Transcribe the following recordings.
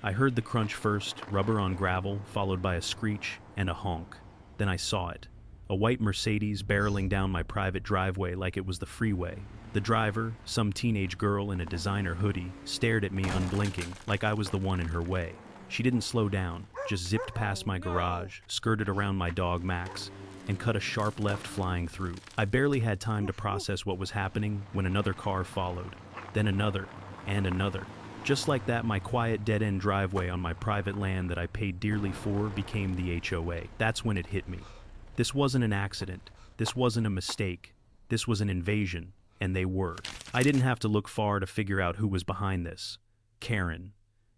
I heard the crunch first, rubber on gravel, followed by a screech and a honk. Then I saw it. A white Mercedes barreling down my private driveway like it was the freeway. The driver, some teenage girl in a designer hoodie, stared at me unblinking, like I was the one in her way. She didn't slow down, just zipped past my garage, skirted around my dog Max, and cut a sharp left flying through. I barely had time to process what was happening when another car followed, then another, and another. Just like that, my quiet dead-end driveway on my private land that I paid dearly for became the HOA. That's when it hit me. This wasn't an accident. This wasn't a mistake. This was an invasion, and they were. I didn't have to look far to figure out who was behind this. Karen.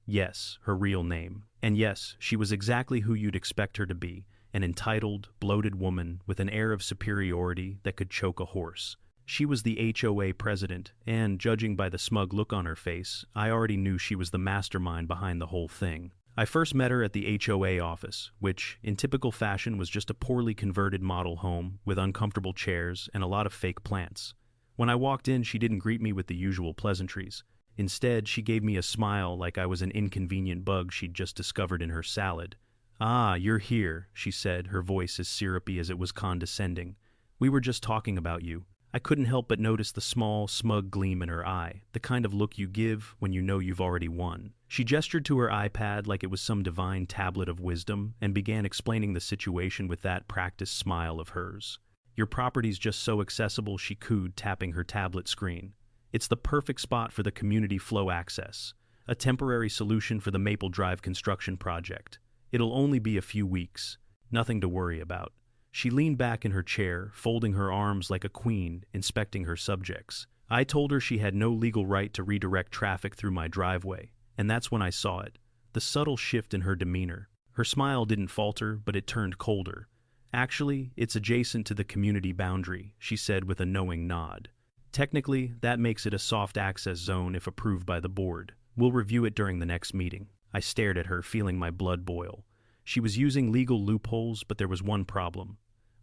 Yes, her real name. And yes, she was exactly who you'd expect her to be, an entitled, bloated woman with an air of superiority that could choke a horse. She was the HOA president, and judging by the smug look on her face, I already knew she was the mastermind behind the whole thing. I first met her at the HOA office, which, in typical fashion, was just a poorly converted model home with uncomfortable chairs and a lot of fake plants. When I walked in, she didn't greet me with the usual pleasantries. Instead, she gave me a smile like I was an inconvenient bug she'd just discovered in her salad. "Ah, you're here," she said, her voice as syrupy as it was condescending. "We were just talking about you." I couldn't help but notice the small, smug gleam in her eye, the kind of look you give when you know you've already won. She gestured to her iPad like it was some divine tablet of wisdom and began explaining the situation with that practiced smile of hers. "Your property's just so accessible," she cooed, tapping her tablet screen. "It's the perfect spot for the community flow access, a temporary solution for the Maple Drive construction project. It'll only be a few weeks. Nothing to worry about." She leaned back in her chair, folding her arms like a queen, inspecting her subjects. I told her she had no legal right to redirect traffic through my driveway, and that's when I saw it. The subtle shift in her demeanor. Her smile didn't falter, but it turned colder. "Actually, it's adjacent to the community boundary," she said with a knowing nod. "Technically, that makes it a soft access zone if approved by the board. We'll review it during the next meeting." I stared at her, feeling my blood boil. She was using legal loopholes, but there was one problem.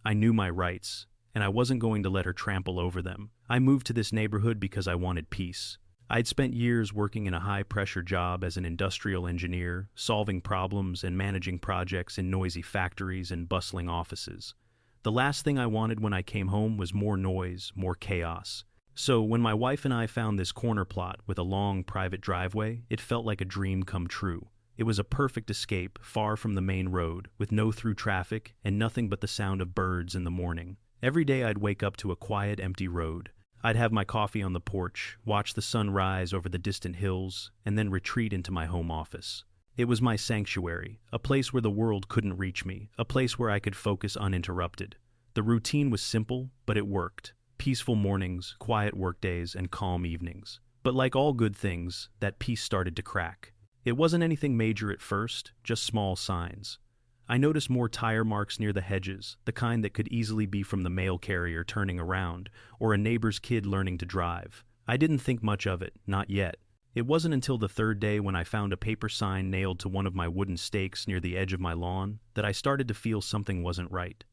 I knew my rights, and I wasn't going to let her trample over them. I moved to this neighborhood because I wanted peace. I'd spent years working in a high-pressure job as an industrial engineer, solving problems and managing projects in noisy factories and bustling offices. The last thing I wanted when I came home was more noise, more chaos. So when my wife and I found this corner plot with a long private driveway, it felt like a dream come true. It was a perfect escape, far from the main road, with no through traffic and nothing but the sound of birds in the morning. Every day I'd wake up to a quiet, empty road. I'd have my coffee on the porch, watch the sun rise over the distant hills, and then retreat into my home office. It was my sanctuary, a place where the world couldn't reach me, a place where I could focus uninterrupted. The routine was simple, but it worked. Peaceful mornings, quiet workdays, and calm evenings. But like all good things, that peace started to crack. It wasn't anything major at first, just small signs. I noticed more tire marks near the hedges, the kind that could easily be from the mail carrier turning around, or a neighbor's kid learning to drive. I didn't think much of it, not yet. It wasn't until the third day when I found a paper sign nailed to one of my wooden stakes near the edge of my lawn that I started to feel something wasn't right.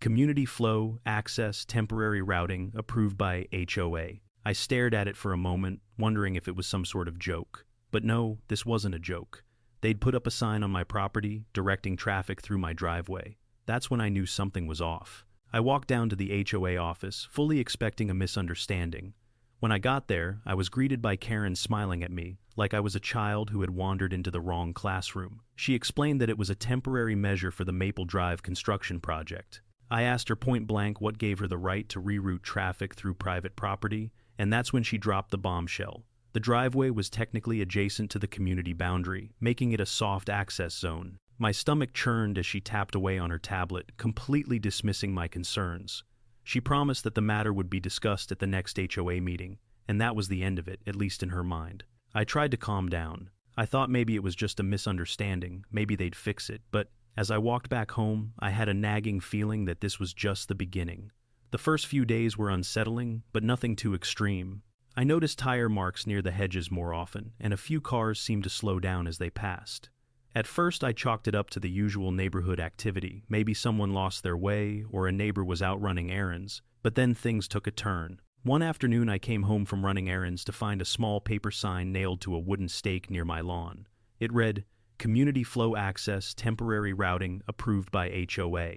Community flow, access, temporary routing, approved by HOA. I stared at it for a moment, wondering if it was some sort of joke. But no, this wasn't a joke. They'd put up a sign on my property, directing traffic through my driveway. That's when I knew something was off. I walked down to the HOA office, fully expecting a misunderstanding. When I got there, I was greeted by Karen smiling at me, like I was a child who had wandered into the wrong classroom. She explained that it was a temporary measure for the Maple Drive construction project. I asked her point blank what gave her the right to reroute traffic through private property, and that's when she dropped the bombshell. The driveway was technically adjacent to the community boundary, making it a soft access zone. My stomach churned as she tapped away on her tablet, completely dismissing my concerns. She promised that the matter would be discussed at the next HOA meeting, and that was the end of it, at least in her mind. I tried to calm down. I thought maybe it was just a misunderstanding, maybe they'd fix it, but as I walked back home, I had a nagging feeling that this was just the beginning. The first few days were unsettling, but nothing too extreme. I noticed tire marks near the hedges more often, and a few cars seemed to slow down as they passed. At first, I chalked it up to the usual neighborhood activity. Maybe someone lost their way, or a neighbor was out running errands. But then things took a turn. One afternoon, I came home from running errands to find a small paper sign nailed to a wooden stake near my lawn. It read, Community flow access, temporary routing, approved by HOA.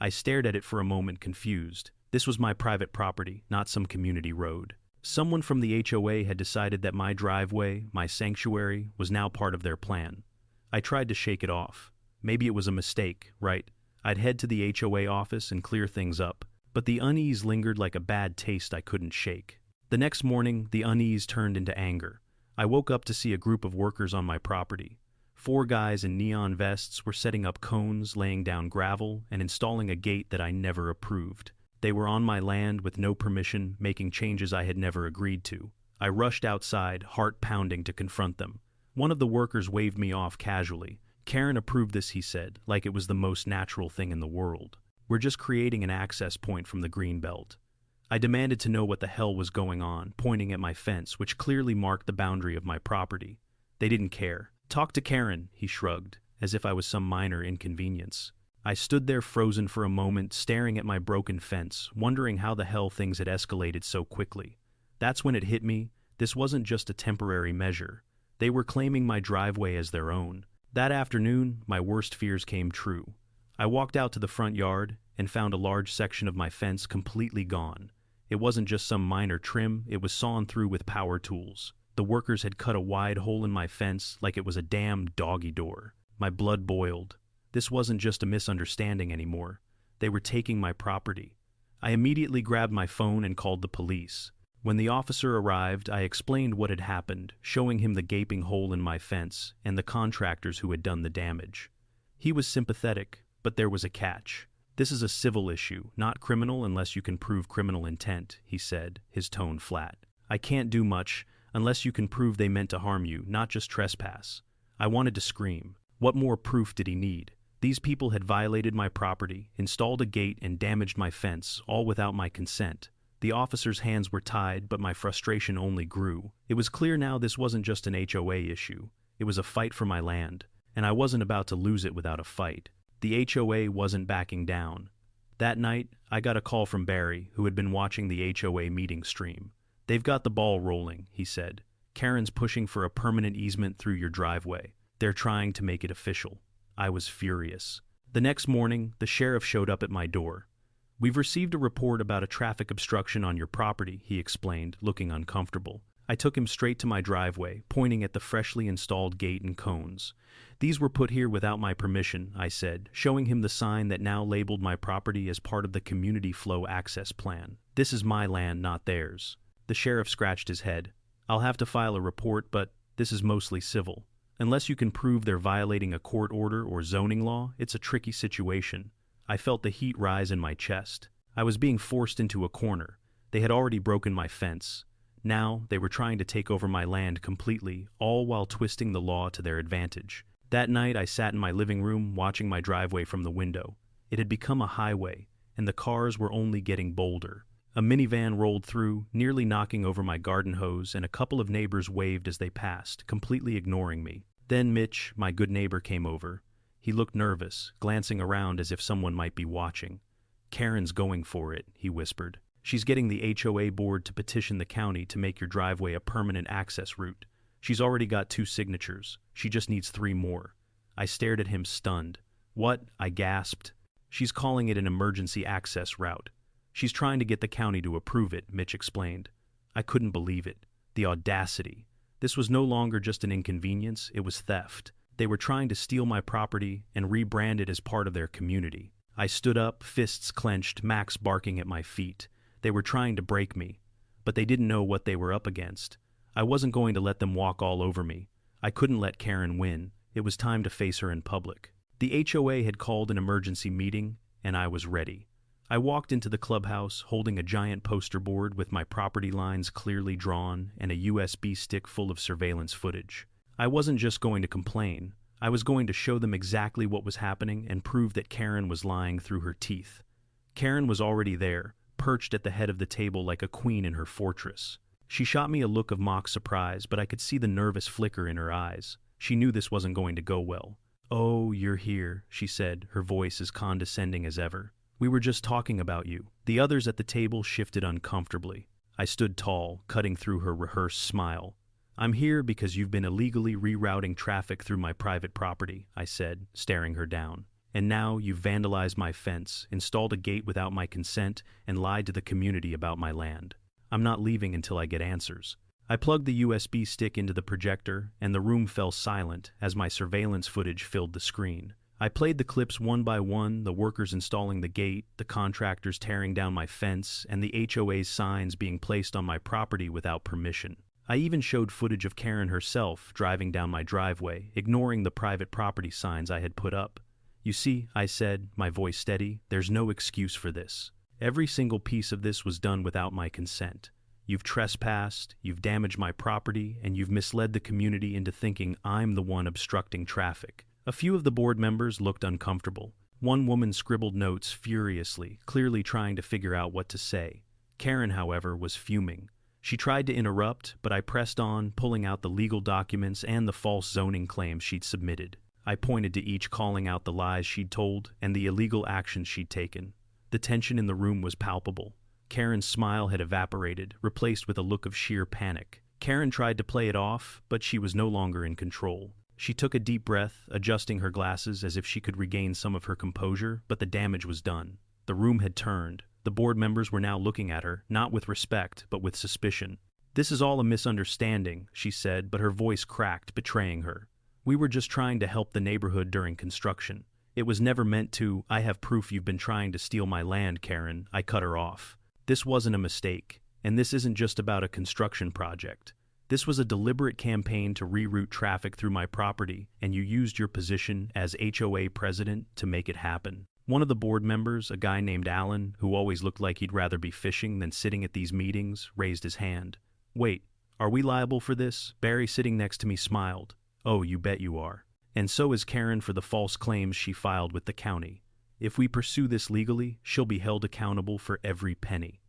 I stared at it for a moment, confused. This was my private property, not some community road. Someone from the HOA had decided that my driveway, my sanctuary, was now part of their plan. I tried to shake it off. Maybe it was a mistake, right? I'd head to the HOA office and clear things up. But the unease lingered like a bad taste I couldn't shake. The next morning, the unease turned into anger. I woke up to see a group of workers on my property. 4 guys in neon vests were setting up cones, laying down gravel, and installing a gate that I never approved. They were on my land with no permission, making changes I had never agreed to. I rushed outside, heart pounding, to confront them. One of the workers waved me off casually. Karen approved this, he said, like it was the most natural thing in the world. We're just creating an access point from the green belt. I demanded to know what the hell was going on, pointing at my fence, which clearly marked the boundary of my property. They didn't care. Talk to Karen, he shrugged, as if I was some minor inconvenience. I stood there frozen for a moment, staring at my broken fence, wondering how the hell things had escalated so quickly. That's when it hit me. This wasn't just a temporary measure. They were claiming my driveway as their own. That afternoon, my worst fears came true. I walked out to the front yard and found a large section of my fence completely gone. It wasn't just some minor trim, it was sawn through with power tools. The workers had cut a wide hole in my fence like it was a damn doggy door. My blood boiled. This wasn't just a misunderstanding anymore. They were taking my property. I immediately grabbed my phone and called the police. When the officer arrived, I explained what had happened, showing him the gaping hole in my fence and the contractors who had done the damage. He was sympathetic, but there was a catch. This is a civil issue, not criminal unless you can prove criminal intent, he said, his tone flat. I can't do much unless you can prove they meant to harm you, not just trespass. I wanted to scream. What more proof did he need? These people had violated my property, installed a gate, and damaged my fence, all without my consent. The officer's hands were tied, but my frustration only grew. It was clear now this wasn't just an HOA issue. It was a fight for my land, and I wasn't about to lose it without a fight. The HOA wasn't backing down. That night, I got a call from Barry, who had been watching the HOA meeting stream. They've got the ball rolling, he said. Karen's pushing for a permanent easement through your driveway. They're trying to make it official. I was furious. The next morning, the sheriff showed up at my door. We've received a report about a traffic obstruction on your property, he explained, looking uncomfortable. I took him straight to my driveway, pointing at the freshly installed gate and cones. These were put here without my permission, I said, showing him the sign that now labeled my property as part of the community flow access plan. This is my land, not theirs. The sheriff scratched his head. I'll have to file a report, but this is mostly civil. Unless you can prove they're violating a court order or zoning law, it's a tricky situation. I felt the heat rise in my chest. I was being forced into a corner. They had already broken my fence. Now, they were trying to take over my land completely, all while twisting the law to their advantage. That night, I sat in my living room, watching my driveway from the window. It had become a highway, and the cars were only getting bolder. A minivan rolled through, nearly knocking over my garden hose, and a couple of neighbors waved as they passed, completely ignoring me. Then Mitch, my good neighbor, came over. He looked nervous, glancing around as if someone might be watching. Karen's going for it, he whispered. She's getting the HOA board to petition the county to make your driveway a permanent access route. She's already got 2 signatures. She just needs 3 more. I stared at him, stunned. What? I gasped. She's calling it an emergency access route. She's trying to get the county to approve it, Mitch explained. I couldn't believe it. The audacity. This was no longer just an inconvenience, it was theft. They were trying to steal my property and rebrand it as part of their community. I stood up, fists clenched, Max barking at my feet. They were trying to break me, but they didn't know what they were up against. I wasn't going to let them walk all over me. I couldn't let Karen win. It was time to face her in public. The HOA had called an emergency meeting, and I was ready. I walked into the clubhouse, holding a giant poster board with my property lines clearly drawn and a USB stick full of surveillance footage. I wasn't just going to complain. I was going to show them exactly what was happening and prove that Karen was lying through her teeth. Karen was already there, perched at the head of the table like a queen in her fortress. She shot me a look of mock surprise, but I could see the nervous flicker in her eyes. She knew this wasn't going to go well. "Oh, you're here," she said, her voice as condescending as ever. "We were just talking about you." The others at the table shifted uncomfortably. I stood tall, cutting through her rehearsed smile. I'm here because you've been illegally rerouting traffic through my private property, I said, staring her down. And now you've vandalized my fence, installed a gate without my consent, and lied to the community about my land. I'm not leaving until I get answers. I plugged the USB stick into the projector, and the room fell silent as my surveillance footage filled the screen. I played the clips one by one, the workers installing the gate, the contractors tearing down my fence, and the HOA's signs being placed on my property without permission. I even showed footage of Karen herself driving down my driveway, ignoring the private property signs I had put up. You see, I said, my voice steady, there's no excuse for this. Every single piece of this was done without my consent. You've trespassed, you've damaged my property, and you've misled the community into thinking I'm the one obstructing traffic. A few of the board members looked uncomfortable. One woman scribbled notes furiously, clearly trying to figure out what to say. Karen, however, was fuming. She tried to interrupt, but I pressed on, pulling out the legal documents and the false zoning claims she'd submitted. I pointed to each, calling out the lies she'd told and the illegal actions she'd taken. The tension in the room was palpable. Karen's smile had evaporated, replaced with a look of sheer panic. Karen tried to play it off, but she was no longer in control. She took a deep breath, adjusting her glasses as if she could regain some of her composure, but the damage was done. The room had turned. The board members were now looking at her, not with respect, but with suspicion. "This is all a misunderstanding," she said, but her voice cracked, betraying her. "We were just trying to help the neighborhood during construction. It was never meant to—" "I have proof you've been trying to steal my land, Karen," I cut her off. "This wasn't a mistake, and this isn't just about a construction project. This was a deliberate campaign to reroute traffic through my property, and you used your position as HOA president to make it happen." One of the board members, a guy named Alan, who always looked like he'd rather be fishing than sitting at these meetings, raised his hand. "Wait, are we liable for this?" Barry, sitting next to me, smiled. "Oh, you bet you are. And so is Karen for the false claims she filed with the county. If we pursue this legally, she'll be held accountable for every penny."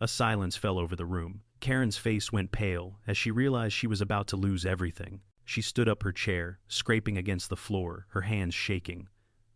A silence fell over the room. Karen's face went pale as she realized she was about to lose everything. She stood up her chair, scraping against the floor, her hands shaking.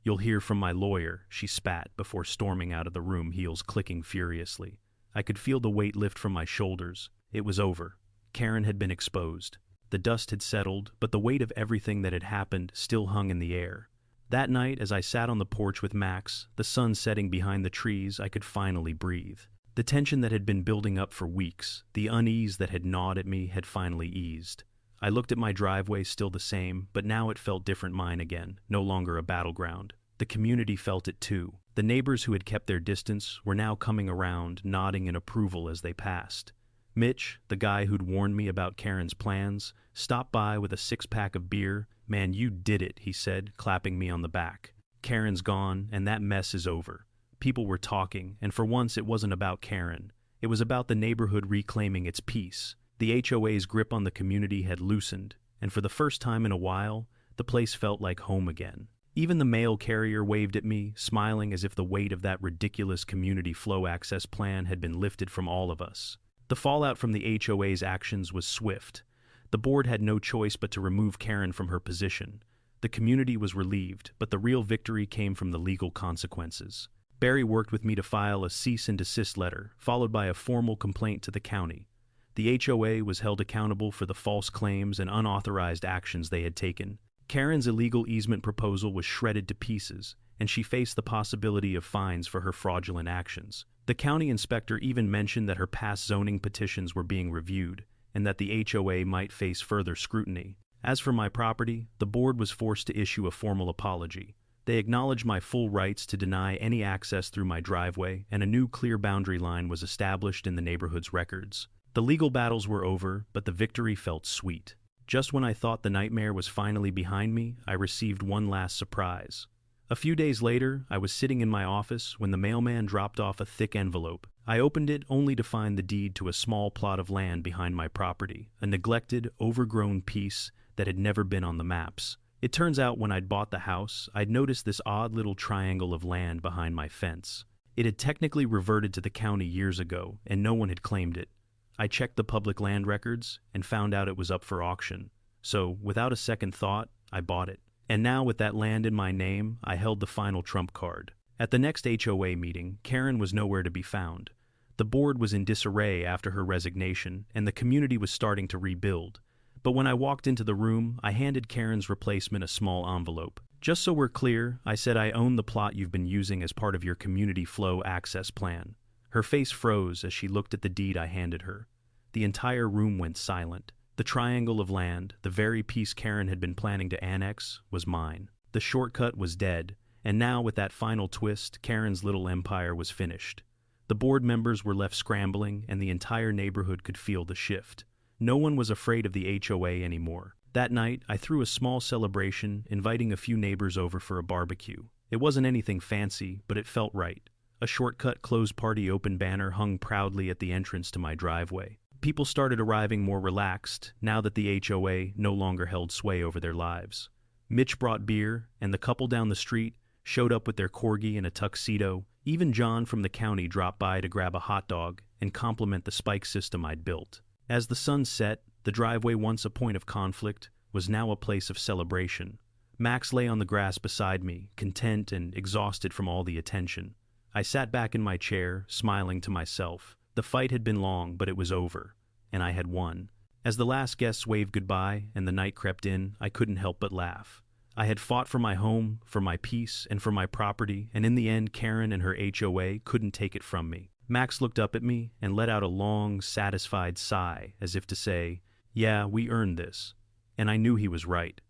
"You'll hear from my lawyer," she spat before storming out of the room, heels clicking furiously. I could feel the weight lift from my shoulders. It was over. Karen had been exposed. The dust had settled, but the weight of everything that had happened still hung in the air. That night, as I sat on the porch with Max, the sun setting behind the trees, I could finally breathe. The tension that had been building up for weeks, the unease that had gnawed at me, had finally eased. I looked at my driveway, still the same, but now it felt different, mine again, no longer a battleground. The community felt it too. The neighbors who had kept their distance were now coming around, nodding in approval as they passed. Mitch, the guy who'd warned me about Karen's plans, stopped by with a six-pack of beer. "Man, you did it," he said, clapping me on the back. "Karen's gone, and that mess is over." People were talking, and for once it wasn't about Karen. It was about the neighborhood reclaiming its peace. The HOA's grip on the community had loosened, and for the first time in a while, the place felt like home again. Even the mail carrier waved at me, smiling as if the weight of that ridiculous community flow access plan had been lifted from all of us. The fallout from the HOA's actions was swift. The board had no choice but to remove Karen from her position. The community was relieved, but the real victory came from the legal consequences. Barry worked with me to file a cease and desist letter, followed by a formal complaint to the county. The HOA was held accountable for the false claims and unauthorized actions they had taken. Karen's illegal easement proposal was shredded to pieces, and she faced the possibility of fines for her fraudulent actions. The county inspector even mentioned that her past zoning petitions were being reviewed, and that the HOA might face further scrutiny. As for my property, the board was forced to issue a formal apology. They acknowledged my full rights to deny any access through my driveway, and a new clear boundary line was established in the neighborhood's records. The legal battles were over, but the victory felt sweet. Just when I thought the nightmare was finally behind me, I received one last surprise. A few days later, I was sitting in my office when the mailman dropped off a thick envelope. I opened it only to find the deed to a small plot of land behind my property, a neglected, overgrown piece that had never been on the maps. It turns out when I'd bought the house, I'd noticed this odd little triangle of land behind my fence. It had technically reverted to the county years ago, and no one had claimed it. I checked the public land records and found out it was up for auction. So, without a second thought, I bought it. And now, with that land in my name, I held the final trump card. At the next HOA meeting, Karen was nowhere to be found. The board was in disarray after her resignation, and the community was starting to rebuild. But when I walked into the room, I handed Karen's replacement a small envelope. "Just so we're clear," I said, "I own the plot you've been using as part of your community flow access plan." Her face froze as she looked at the deed I handed her. The entire room went silent. The triangle of land, the very piece Karen had been planning to annex, was mine. The shortcut was dead, and now with that final twist, Karen's little empire was finished. The board members were left scrambling, and the entire neighborhood could feel the shift. No one was afraid of the HOA anymore. That night, I threw a small celebration, inviting a few neighbors over for a barbecue. It wasn't anything fancy, but it felt right. A shortcut closed party open banner hung proudly at the entrance to my driveway. People started arriving more relaxed, now that the HOA no longer held sway over their lives. Mitch brought beer, and the couple down the street showed up with their corgi in a tuxedo. Even John from the county dropped by to grab a hot dog and compliment the spike system I'd built. As the sun set, the driveway, once a point of conflict, was now a place of celebration. Max lay on the grass beside me, content and exhausted from all the attention. I sat back in my chair, smiling to myself. The fight had been long, but it was over, and I had won. As the last guests waved goodbye and the night crept in, I couldn't help but laugh. I had fought for my home, for my peace, and for my property, and in the end, Karen and her HOA couldn't take it from me. Max looked up at me and let out a long, satisfied sigh, as if to say, "Yeah, we earned this." And I knew he was right.